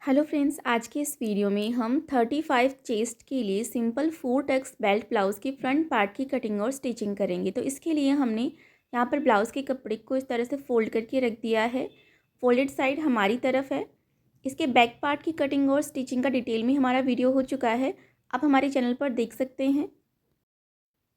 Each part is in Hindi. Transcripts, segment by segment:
हेलो फ्रेंड्स, आज के इस वीडियो में हम 35 चेस्ट के लिए सिंपल 4 टक्स बेल्ट ब्लाउज़ की फ्रंट पार्ट की कटिंग और स्टिचिंग करेंगे। तो इसके लिए हमने यहाँ पर ब्लाउज़ के कपड़े को इस तरह से फ़ोल्ड करके रख दिया है। फोल्डेड साइड हमारी तरफ है। इसके बैक पार्ट की कटिंग और स्टिचिंग का डिटेल में हमारा वीडियो हो चुका है, आप हमारे चैनल पर देख सकते हैं।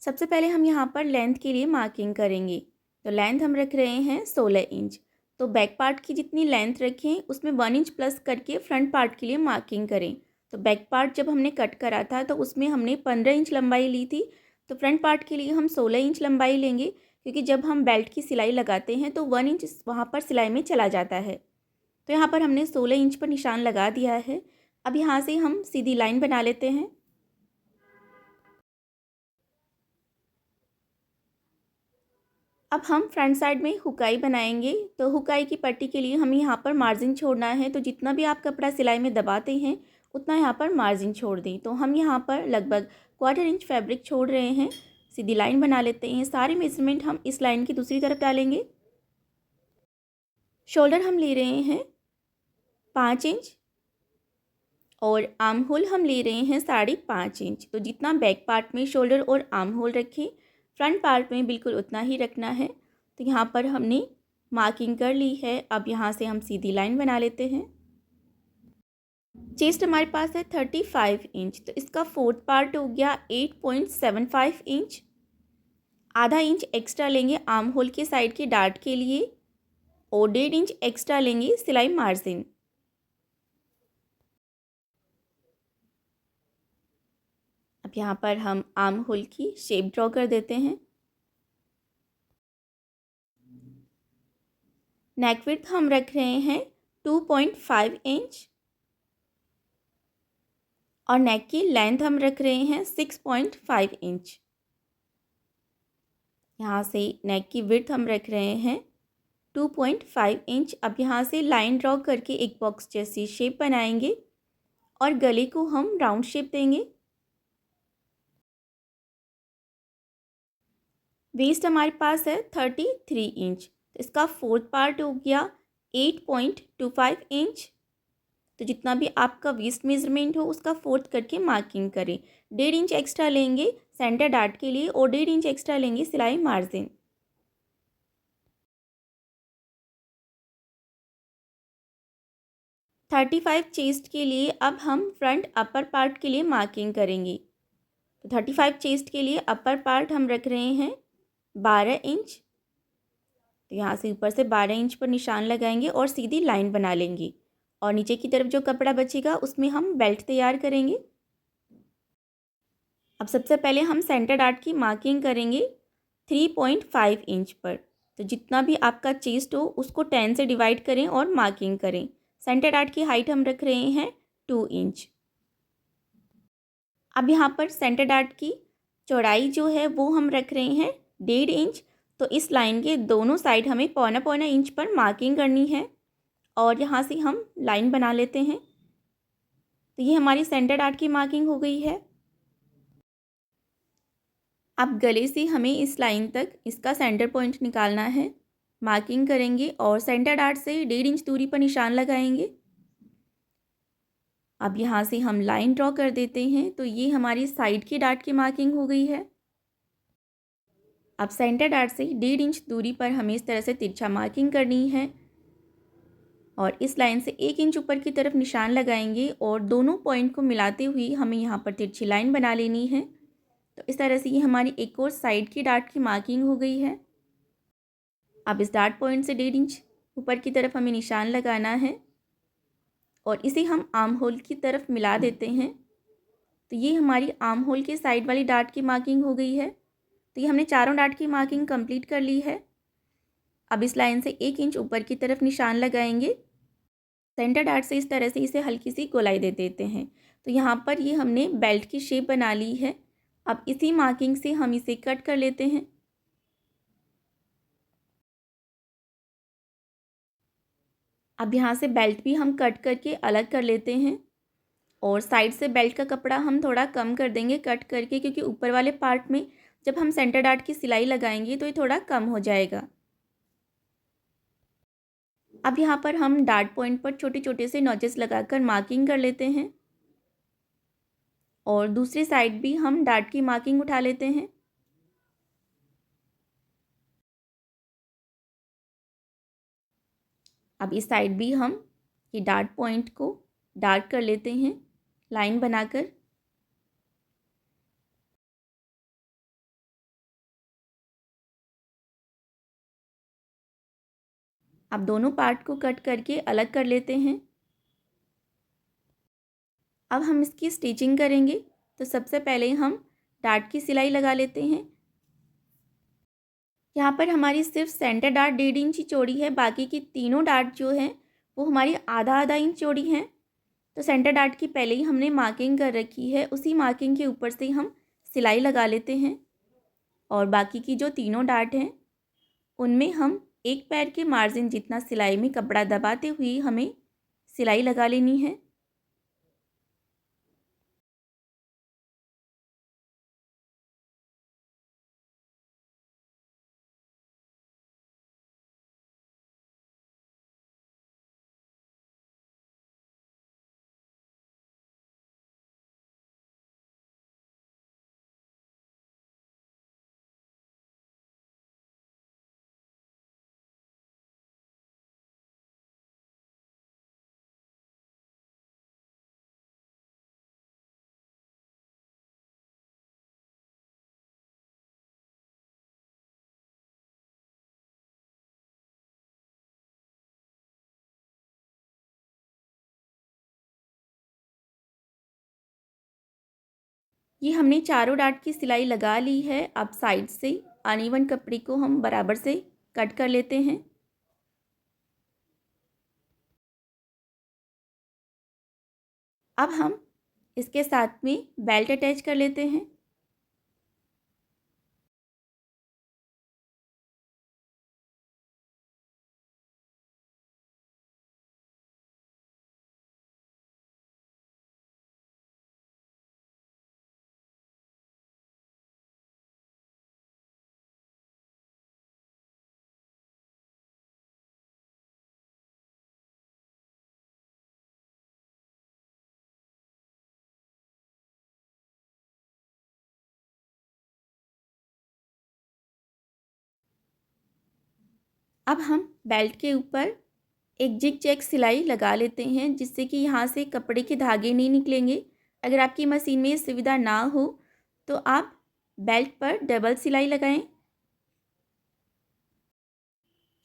सबसे पहले हम यहाँ पर लेंथ के लिए मार्किंग करेंगे। तो लेंथ हम रख रहे हैं 16 इंच। तो बैक पार्ट की जितनी लेंथ रखें उसमें 1 इंच प्लस करके फ्रंट पार्ट के लिए मार्किंग करें। तो बैक पार्ट जब हमने कट करा था तो उसमें हमने 15 इंच लंबाई ली थी। तो फ्रंट पार्ट के लिए हम 16 इंच लंबाई लेंगे, क्योंकि जब हम बेल्ट की सिलाई लगाते हैं तो 1 इंच वहाँ पर सिलाई में चला जाता है। तो यहाँ पर हमने 16 इंच पर निशान लगा दिया है। अब यहाँ से हम सीधी लाइन बना लेते हैं। अब हम फ्रंट साइड में हुकाई बनाएंगे। तो हुकाई की पट्टी के लिए हमें यहाँ पर मार्जिन छोड़ना है। तो जितना भी आप कपड़ा सिलाई में दबाते हैं उतना यहाँ पर मार्जिन छोड़ दें। तो हम यहाँ पर लगभग 1/4 इंच फैब्रिक छोड़ रहे हैं। सीधी लाइन बना लेते हैं। सारे मेजरमेंट हम इस लाइन की दूसरी तरफ डालेंगे। शोल्डर हम ले रहे हैं 5 इंच और आर्म होल हम ले रहे हैं 5.5 इंच। तो जितना बैक पार्ट में शोल्डर और आर्म होल रखें, फ्रंट पार्ट में बिल्कुल उतना ही रखना है। तो यहाँ पर हमने मार्किंग कर ली है। अब यहाँ से हम सीधी लाइन बना लेते हैं। चेस्ट हमारे पास है 35 इंच। तो इसका फोर्थ पार्ट हो गया 8.75 इंच। आधा इंच एक्स्ट्रा लेंगे आर्म होल के साइड के डार्ट के लिए और 1.5 इंच एक्स्ट्रा लेंगे सिलाई मार्जिन। अब यहाँ पर हम आर्म होल की शेप ड्रॉ कर देते हैं। नेक विड्थ हम रख रहे हैं 2.5 इंच और नेक की लेंथ हम रख रहे हैं 6.5 इंच। यहाँ से नेक की विड्थ हम रख रहे हैं 2.5 इंच। अब यहाँ से लाइन ड्रॉ करके एक बॉक्स जैसी शेप बनाएंगे और गले को हम राउंड शेप देंगे। वेस्ट हमारे पास है 33 इंच। तो इसका फोर्थ पार्ट हो गया 8.25 इंच। तो जितना भी आपका वेस्ट मेजरमेंट हो उसका फोर्थ करके मार्किंग करें। 1.5 इंच एक्स्ट्रा लेंगे सेंटर डार्ट के लिए और 1.5 इंच एक्स्ट्रा लेंगे सिलाई मार्जिन। थर्टी फाइव चेस्ट के लिए अब हम फ्रंट अपर पार्ट के लिए मार्किंग करेंगे। तो 35 चेस्ट के लिए अपर पार्ट हम रख रहे हैं 12 इंच। तो यहाँ से ऊपर से 12 इंच पर निशान लगाएंगे और सीधी लाइन बना लेंगे और नीचे की तरफ जो कपड़ा बचेगा उसमें हम बेल्ट तैयार करेंगे। अब सबसे पहले हम सेंटर डार्ट की मार्किंग करेंगे 3.5 इंच पर। तो जितना भी आपका चेस्ट हो उसको 10 से डिवाइड करें और मार्किंग करें। सेंटर डार्ट की हाइट हम रख रहे हैं 2 इंच। अब यहाँ पर सेंटर डार्ट की चौड़ाई जो है वो हम रख रहे हैं 1.5 इंच। तो इस लाइन के दोनों साइड हमें 1.25 इंच पर मार्किंग करनी है और यहाँ से हम लाइन बना लेते हैं। तो ये हमारी सेंटर डार्ट की मार्किंग हो गई है। अब गले से हमें इस लाइन तक इसका सेंटर पॉइंट निकालना है। मार्किंग करेंगे और सेंटर डार्ट से 1.5 इंच दूरी पर निशान लगाएंगे। अब यहाँ से हम लाइन ड्रॉ कर देते हैं। तो ये हमारी साइड की डार्ट की मार्किंग हो गई है। अब सेंटर डार्ट से 1.5 इंच दूरी पर हमें इस तरह से तिरछा मार्किंग करनी है और इस लाइन से 1 इंच ऊपर की तरफ निशान लगाएंगे और दोनों पॉइंट को मिलाते हुए हमें यहाँ पर तिरछी लाइन बना लेनी है। तो इस तरह से ये हमारी एक और साइड की डार्ट की मार्किंग हो गई है। अब इस डार्ट पॉइंट से 1.5 इंच ऊपर की तरफ हमें निशान लगाना है और इसे हम आर्म होल की तरफ मिला देते हैं। तो ये हमारी आर्म होल के साइड वाली डार्ट की मार्किंग हो गई है। तो ये हमने चारों डार्ट की मार्किंग कंप्लीट कर ली है। अब इस लाइन से 1 इंच ऊपर की तरफ निशान लगाएंगे। सेंटर डार्ट से इस तरह से इसे हल्की सी गोलाई दे देते हैं। तो यहाँ पर ये हमने बेल्ट की शेप बना ली है। अब इसी मार्किंग से हम इसे कट कर लेते हैं। अब यहाँ से बेल्ट भी हम कट करके अलग कर लेते हैं और साइड से बेल्ट का कपड़ा हम थोड़ा कम कर देंगे कट करके, क्योंकि ऊपर वाले पार्ट में जब हम सेंटर डार्ट की सिलाई लगाएंगे तो ये थोड़ा कम हो जाएगा। अब यहाँ पर हम डार्ट पॉइंट पर छोटे छोटे से नॉचेस लगाकर मार्किंग कर लेते हैं और दूसरी साइड भी हम डार्ट की मार्किंग उठा लेते हैं। अब इस साइड भी हम ये डार्ट पॉइंट को डार्क कर लेते हैं लाइन बनाकर। अब दोनों पार्ट को कट करके अलग कर लेते हैं। अब हम इसकी स्टिचिंग करेंगे। तो सबसे पहले हम डार्ट की सिलाई लगा लेते हैं। यहाँ पर हमारी सिर्फ सेंटर डार्ट 1.5 इंच चौड़ी है, बाकी की तीनों डार्ट जो हैं वो हमारी आधा आधा इंच चौड़ी हैं। तो सेंटर डार्ट की पहले ही हमने मार्किंग कर रखी है, उसी मार्किंग के ऊपर से हम सिलाई लगा लेते हैं और बाकी की जो तीनों डार्ट हैं उनमें हम एक पैर के मार्जिन जितना सिलाई में कपड़ा दबाते हुए हमें सिलाई लगा लेनी है। ये हमने चारों डार्ट की सिलाई लगा ली है। अब साइड से अनइवन कपड़े को हम बराबर से कट कर लेते हैं। अब हम इसके साथ में बेल्ट अटैच कर लेते हैं। अब हम बेल्ट के ऊपर एक जिग जैग सिलाई लगा लेते हैं, जिससे कि यहाँ से कपड़े के धागे नहीं निकलेंगे। अगर आपकी मशीन में ये सुविधा ना हो तो आप बेल्ट पर डबल सिलाई लगाएं।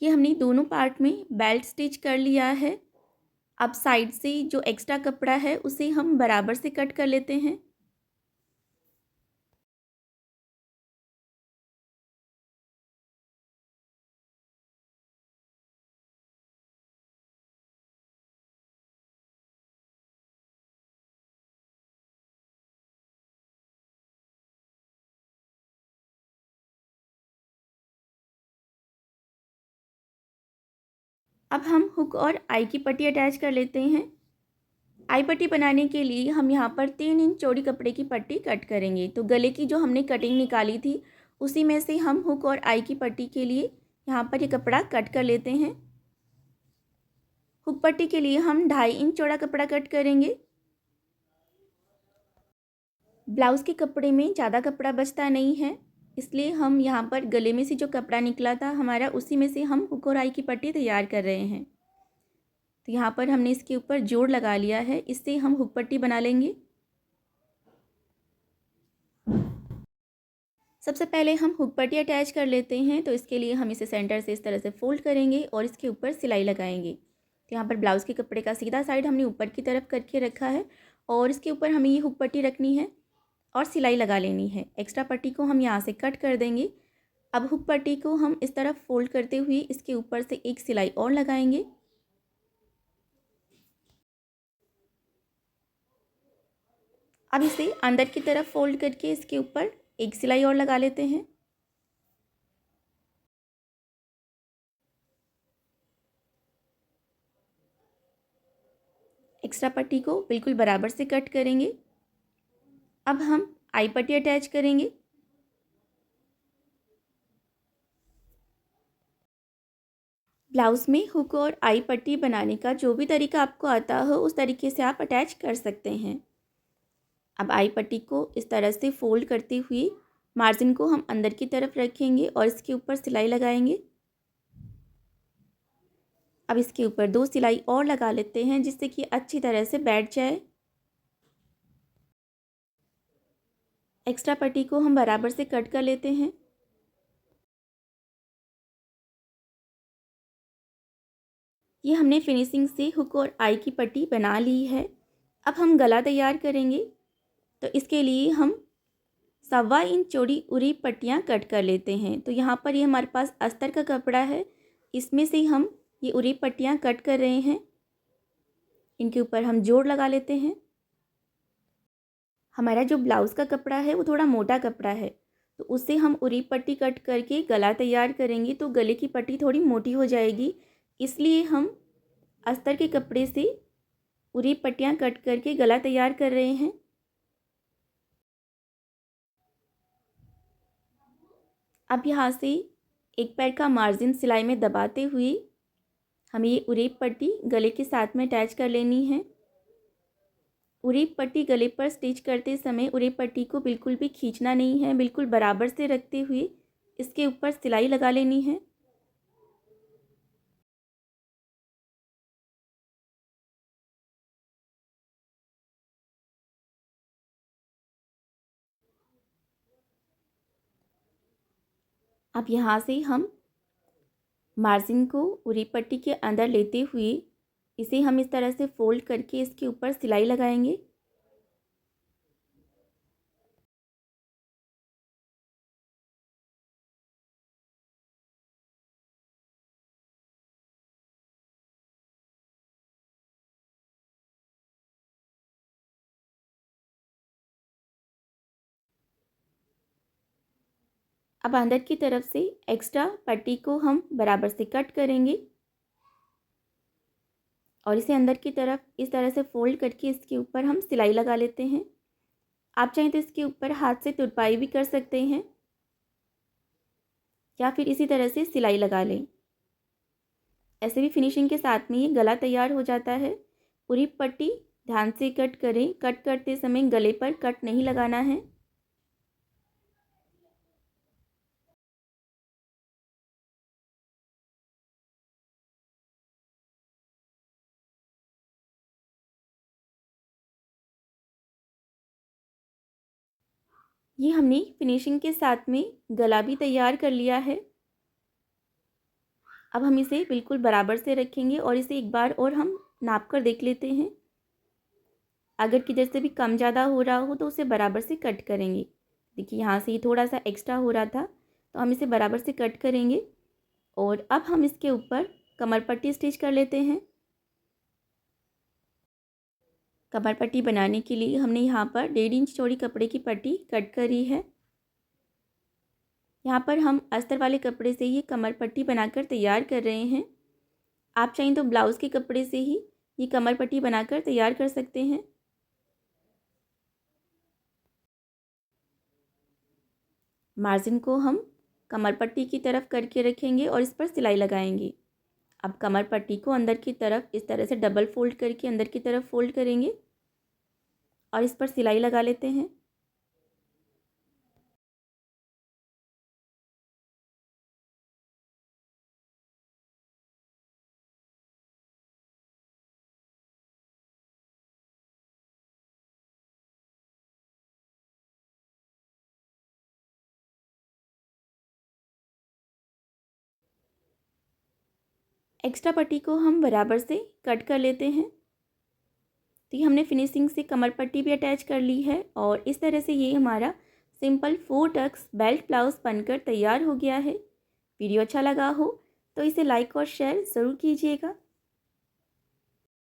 ये हमने दोनों पार्ट में बेल्ट स्टिच कर लिया है। अब साइड से जो एक्स्ट्रा कपड़ा है उसे हम बराबर से कट कर लेते हैं। अब हम हुक और आई की पट्टी अटैच कर लेते हैं। आई पट्टी बनाने के लिए हम यहाँ पर 3 इंच चौड़ी कपड़े की पट्टी कट करेंगे। तो गले की जो हमने कटिंग निकाली थी उसी में से हम हुक और आई की पट्टी के लिए यहाँ पर ये कपड़ा कट कर लेते हैं। हुक पट्टी के लिए हम 2.5 इंच चौड़ा कपड़ा कट करेंगे। ब्लाउज़ के कपड़े में ज़्यादा कपड़ा बचता नहीं है, इसलिए हम यहाँ पर गले में से जो कपड़ा निकला था हमारा उसी में से हम हुक और आई की पट्टी तैयार कर रहे हैं। तो यहाँ पर हमने इसके ऊपर जोड़ लगा लिया है, इससे हम हुक पट्टी बना लेंगे। सबसे पहले हम हुक पट्टी अटैच कर लेते हैं। तो इसके लिए हम इसे सेंटर से इस तरह से फोल्ड करेंगे और इसके ऊपर सिलाई लगाएंगे। तो यहाँ पर ब्लाउज़ के कपड़े का सीधा साइड हमने ऊपर की तरफ करके रखा है और इसके ऊपर हमें ये हुक पट्टी रखनी है और सिलाई लगा लेनी है। एक्स्ट्रा पट्टी को हम यहाँ से कट कर देंगे। अब हुक पट्टी को हम इस तरफ फोल्ड करते हुए इसके ऊपर से एक सिलाई और लगाएंगे। अब इसे अंदर की तरफ फोल्ड करके इसके ऊपर एक सिलाई और लगा लेते हैं। एक्स्ट्रा पट्टी को बिल्कुल बराबर से कट करेंगे। अब हम आई पट्टी अटैच करेंगे। ब्लाउज़ में हुक और आई पट्टी बनाने का जो भी तरीका आपको आता हो उस तरीके से आप अटैच कर सकते हैं। अब आई पट्टी को इस तरह से फोल्ड करते हुए मार्जिन को हम अंदर की तरफ रखेंगे और इसके ऊपर सिलाई लगाएंगे। अब इसके ऊपर 2 सिलाई और लगा लेते हैं जिससे कि अच्छी तरह से बैठ जाए। एक्स्ट्रा पट्टी को हम बराबर से कट कर लेते हैं। ये हमने फिनिशिंग से हुक और आई की पट्टी बना ली है। अब हम गला तैयार करेंगे, तो इसके लिए हम 1.25 इंच चौड़ी उरी पट्टियाँ कट कर लेते हैं। तो यहाँ पर ये हमारे पास अस्तर का कपड़ा है, इसमें से हम ये उरी पट्टियाँ कट कर रहे हैं। इनके ऊपर हम जोड़ लगा लेते हैं। हमारा जो ब्लाउज़ का कपड़ा है वो थोड़ा मोटा कपड़ा है, तो उससे हम उरी पट्टी कट करके गला तैयार करेंगे तो गले की पट्टी थोड़ी मोटी हो जाएगी। इसलिए हम अस्तर के कपड़े से उरी पट्टियाँ कट करके गला तैयार कर रहे हैं। अब यहाँ से एक पैर का मार्जिन सिलाई में दबाते हुए हमें ये उरेब पट्टी गले के साथ में अटैच कर लेनी है। उरेब पट्टी गले पर स्टिच करते समय उरेब पट्टी को बिल्कुल भी खींचना नहीं है, बिल्कुल बराबर से रखते हुए इसके ऊपर सिलाई लगा लेनी है। अब यहाँ से हम मार्जिन को उरी पट्टी के अंदर लेते हुए इसे हम इस तरह से फोल्ड करके इसके ऊपर सिलाई लगाएंगे। अब अंदर की तरफ से एक्स्ट्रा पट्टी को हम बराबर से कट करेंगे और इसे अंदर की तरफ इस तरह से फोल्ड करके इसके ऊपर हम सिलाई लगा लेते हैं। आप चाहें तो इसके ऊपर हाथ से तुरपाई भी कर सकते हैं या फिर इसी तरह से सिलाई लगा लें। ऐसे भी फिनिशिंग के साथ में ये गला तैयार हो जाता है। पूरी पट्टी ध्यान से कट करें, कट करते समय गले पर कट नहीं लगाना है। ये हमने फिनिशिंग के साथ में गला भी तैयार कर लिया है। अब हम इसे बिल्कुल बराबर से रखेंगे और इसे एक बार और हम नाप कर देख लेते हैं। अगर किधर से भी कम ज़्यादा हो रहा हो तो उसे बराबर से कट करेंगे। देखिए यहाँ से ये थोड़ा सा एक्स्ट्रा हो रहा था तो हम इसे बराबर से कट करेंगे और अब हम इसके ऊपर कमर पट्टी स्टिच कर लेते हैं। कमर पट्टी बनाने के लिए हमने यहाँ पर 1.5 इंच चौड़ी कपड़े की पट्टी कट करी है। यहाँ पर हम अस्तर वाले कपड़े से ही कमर पट्टी बनाकर तैयार कर रहे हैं। आप चाहें तो ब्लाउज़ के कपड़े से ही ये कमर पट्टी बनाकर तैयार कर सकते हैं। मार्जिन को हम कमर पट्टी की तरफ करके रखेंगे और इस पर सिलाई लगाएंगे। अब कमर पट्टी को अंदर की तरफ इस तरह से डबल फोल्ड करके अंदर की तरफ फोल्ड करेंगे और इस पर सिलाई लगा लेते हैं। एक्स्ट्रा पट्टी को हम बराबर से कट कर लेते हैं। तो ये हमने फिनिशिंग से कमर पट्टी भी अटैच कर ली है और इस तरह से ये हमारा सिंपल 4 टक्स बेल्ट ब्लाउज़ बनकर तैयार हो गया है। वीडियो अच्छा लगा हो तो इसे लाइक और शेयर ज़रूर कीजिएगा।